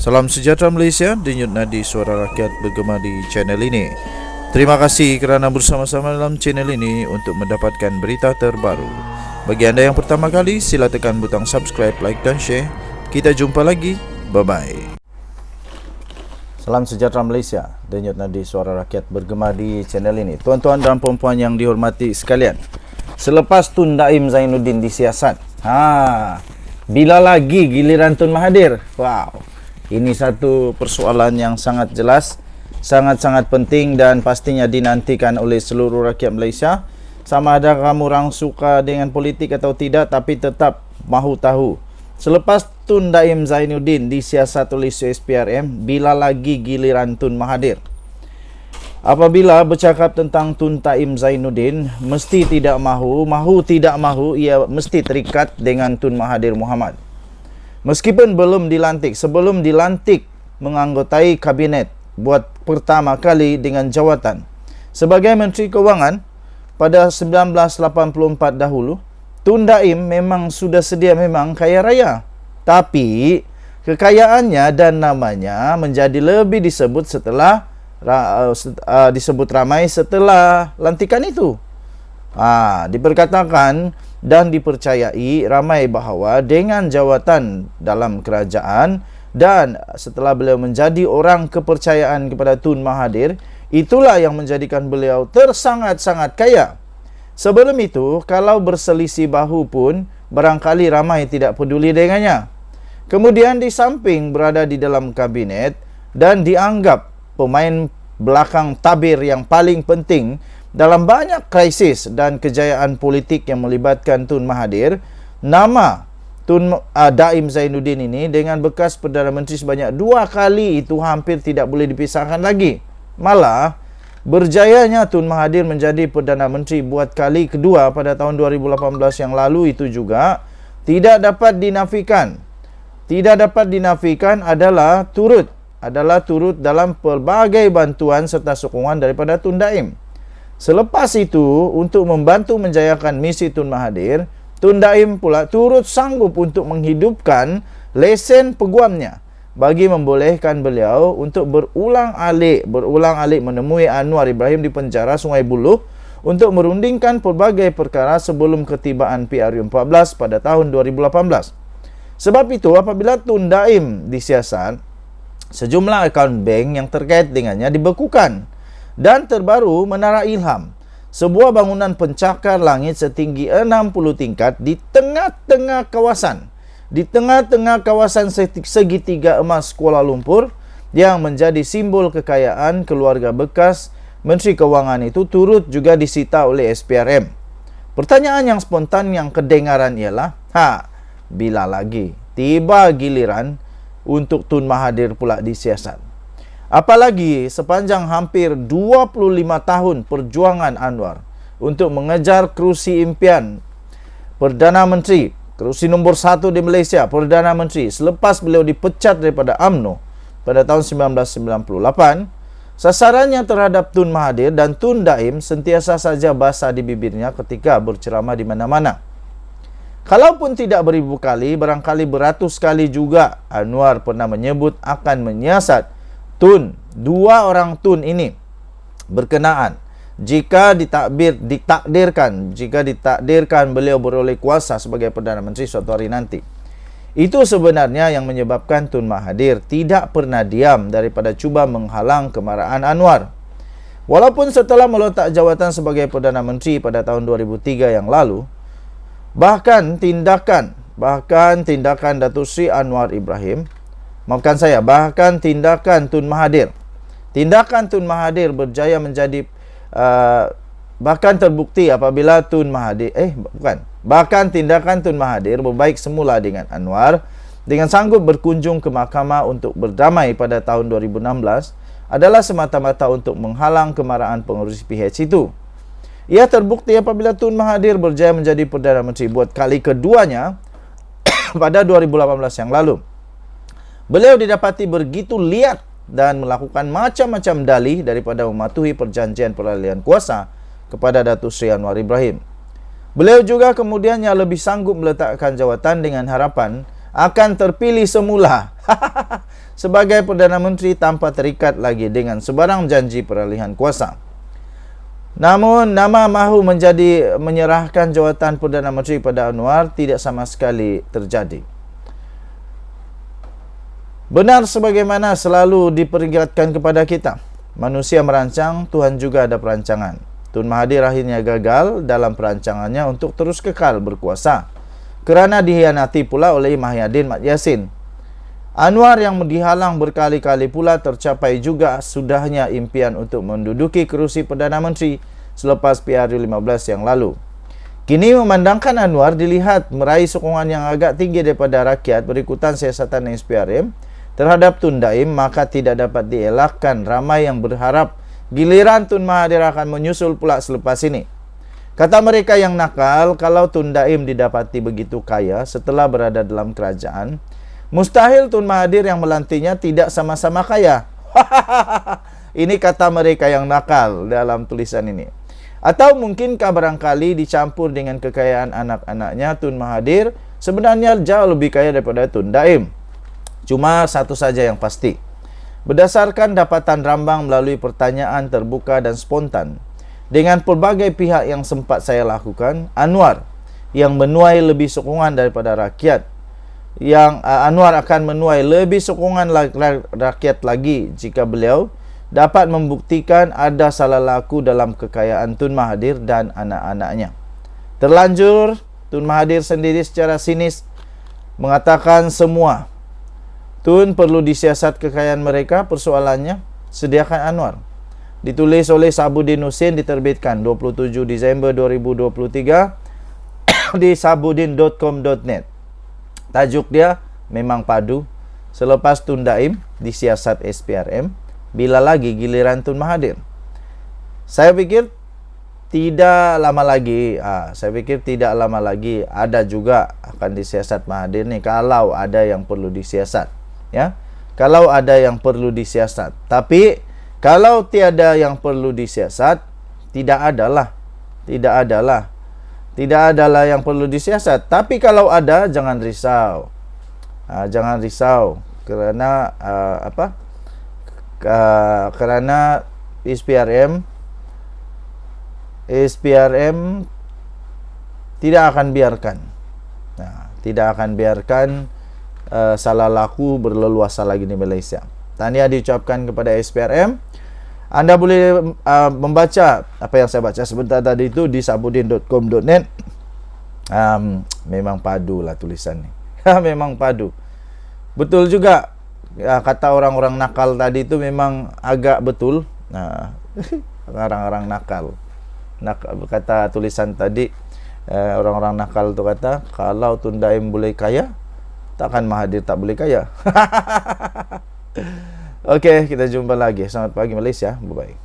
Salam sejahtera Malaysia, denyut nadi suara rakyat bergema di channel ini. Terima kasih kerana bersama-sama dalam channel ini untuk mendapatkan berita terbaru. Bagi anda yang pertama kali, sila tekan butang subscribe, like dan share. Kita jumpa lagi, bye-bye. Salam sejahtera Malaysia, denyut nadi suara rakyat bergema di channel ini. Tuan-tuan dan puan-puan yang dihormati sekalian, selepas Tun Daim Zainuddin disiasat, bila lagi giliran Tun Mahathir? Wow. Ini satu persoalan yang sangat jelas, sangat-sangat penting dan pastinya dinantikan oleh seluruh rakyat Malaysia. Sama ada kamu orang suka dengan politik atau tidak, tapi tetap mahu tahu. Selepas Tun Daim Zainuddin disiasat oleh SPRM, bila lagi giliran Tun Mahathir? Apabila bercakap tentang Tun Daim Zainuddin, mesti tidak mahu tidak mahu, ia mesti terikat dengan Tun Mahathir Mohamad. Meskipun belum dilantik, sebelum dilantik menganggotai kabinet buat pertama kali dengan jawatan sebagai Menteri Kewangan pada 1984 dahulu, Tun Daim memang sudah sedia memang kaya raya. Tapi kekayaannya dan namanya menjadi lebih disebut setelah disebut ramai setelah lantikan itu. Diperkatakan dan dipercayai ramai bahawa dengan jawatan dalam kerajaan dan setelah beliau menjadi orang kepercayaan kepada Tun Mahathir, itulah yang menjadikan beliau tersangat-sangat kaya. Sebelum itu, kalau berselisih bahu pun barangkali ramai tidak peduli dengannya. Kemudian di samping berada di dalam kabinet dan dianggap pemain belakang tabir yang paling penting dalam banyak krisis dan kejayaan politik yang melibatkan Tun Mahathir, nama Tun Daim Zainuddin ini dengan bekas Perdana Menteri sebanyak 2 kali itu hampir tidak boleh dipisahkan lagi. Malah, berjayanya Tun Mahathir menjadi Perdana Menteri buat kali kedua pada tahun 2018 yang lalu itu juga tidak dapat dinafikan. Tidak dapat dinafikan adalah turut dalam pelbagai bantuan serta sokongan daripada Tun Daim. Selepas itu, untuk membantu menjayakan misi Tun Mahathir, Tun Daim pula turut sanggup untuk menghidupkan lesen peguamnya bagi membolehkan beliau untuk berulang-alik menemui Anwar Ibrahim di penjara Sungai Buloh untuk merundingkan pelbagai perkara sebelum ketibaan PRU14 pada tahun 2018. Sebab itu, apabila Tun Daim disiasat, sejumlah akaun bank yang terkait dengannya dibekukan. Dan terbaru, Menara Ilham, sebuah bangunan pencakar langit setinggi 60 tingkat di tengah-tengah kawasan segitiga emas Kuala Lumpur yang menjadi simbol kekayaan keluarga bekas Menteri Kewangan itu turut juga disita oleh SPRM. Pertanyaan yang spontan yang kedengaran ialah, bila lagi tiba giliran untuk Tun Mahathir pula disiasat? Apalagi sepanjang hampir 25 tahun perjuangan Anwar untuk mengejar kerusi impian Perdana Menteri, kerusi nombor 1 di Malaysia, Perdana Menteri, selepas beliau dipecat daripada UMNO pada tahun 1998, sasarannya terhadap Tun Mahathir dan Tun Daim sentiasa saja basah di bibirnya ketika berceramah di mana-mana. Kalaupun tidak beribu kali, barangkali beratus kali juga Anwar pernah menyebut akan menyiasat dua orang Tun ini berkenaan jika ditakdirkan beliau beroleh kuasa sebagai Perdana Menteri suatu hari nanti. Itu sebenarnya yang menyebabkan Tun Mahathir tidak pernah diam daripada cuba menghalang kemarahan Anwar. Walaupun setelah meletak jawatan sebagai Perdana Menteri pada tahun 2003 yang lalu, bahkan tindakan Datuk Seri Anwar Ibrahim, bahkan tindakan Tun Mahathir berjaya menjadi bahkan terbukti apabila bahkan tindakan Tun Mahathir berbaik semula dengan Anwar dengan sanggup berkunjung ke mahkamah untuk berdamai pada tahun 2016 adalah semata-mata untuk menghalang kemarahan pengurus PH itu. Ia terbukti apabila Tun Mahathir berjaya menjadi Perdana Menteri buat kali keduanya pada 2018 yang lalu. Beliau didapati begitu liat dan melakukan macam-macam dalih daripada mematuhi perjanjian peralihan kuasa kepada Datuk Seri Anwar Ibrahim. Beliau juga kemudiannya lebih sanggup meletakkan jawatan dengan harapan akan terpilih semula sebagai Perdana Menteri tanpa terikat lagi dengan sebarang janji peralihan kuasa. Namun, nama mahu menyerahkan jawatan Perdana Menteri pada Anwar tidak sama sekali terjadi. Benar sebagaimana selalu diperingatkan kepada kita, manusia merancang, Tuhan juga ada perancangan. Tun Mahathir akhirnya gagal dalam perancangannya untuk terus kekal berkuasa, kerana dihianati pula oleh Mahyadin Mat Yassin. Anwar yang dihalang berkali-kali pula tercapai juga sudahnya impian untuk menduduki kerusi Perdana Menteri selepas PRU15 yang lalu. Kini memandangkan Anwar dilihat meraih sokongan yang agak tinggi daripada rakyat berikutan siasatan SPRM terhadap Tun Daim, maka tidak dapat dielakkan ramai yang berharap giliran Tun Mahathir akan menyusul pula selepas ini. Kata mereka yang nakal, kalau Tun Daim didapati begitu kaya setelah berada dalam kerajaan, mustahil Tun Mahathir yang melantiknya tidak sama-sama kaya. Ini kata mereka yang nakal dalam tulisan ini. Atau mungkinkah barangkali dicampur dengan kekayaan anak-anaknya, Tun Mahathir sebenarnya jauh lebih kaya daripada Tun Daim. Cuma satu saja yang pasti. Berdasarkan dapatan rambang melalui pertanyaan terbuka dan spontan, dengan pelbagai pihak yang sempat saya lakukan, Anwar yang menuai lebih sokongan daripada rakyat, Anwar akan menuai lebih sokongan rakyat lagi jika beliau dapat membuktikan ada salah laku dalam kekayaan Tun Mahathir dan anak-anaknya. Terlanjur, Tun Mahathir sendiri secara sinis mengatakan semua Tun perlu disiasat kekayaan mereka, persoalannya sediakan Anwar. Ditulis oleh Sabudin Husin, diterbitkan 27 Disember 2023 di sabudin.com.net. Tajuk dia memang padu. Selepas Tun Daim disiasat SPRM, bila lagi giliran Tun Mahathir? Saya pikir tidak lama lagi ada juga akan disiasat Mahathir nih, kalau ada yang perlu disiasat, ya. Kalau ada yang perlu disiasat. Tapi kalau tiada yang perlu disiasat, tidak adalah yang perlu disiasat. Tapi kalau ada, jangan risau. Jangan risau kerana kerana SPRM tidak akan biarkan salah laku berleluasa lagi di Malaysia. Tahniah diucapkan kepada SPRM. Anda boleh membaca apa yang saya baca sebentar tadi itu di sabudin.com.net. Memang padu lah tulisan ni. Memang padu. Betul juga. Kata orang-orang nakal tadi itu memang agak betul. Orang-orang nakal. Kata tulisan tadi, orang-orang nakal tu kata, kalau Tun Daim boleh kaya, takkan Mahathir tak boleh kaya. Okey, kita jumpa lagi. Selamat pagi Malaysia. Bye-bye.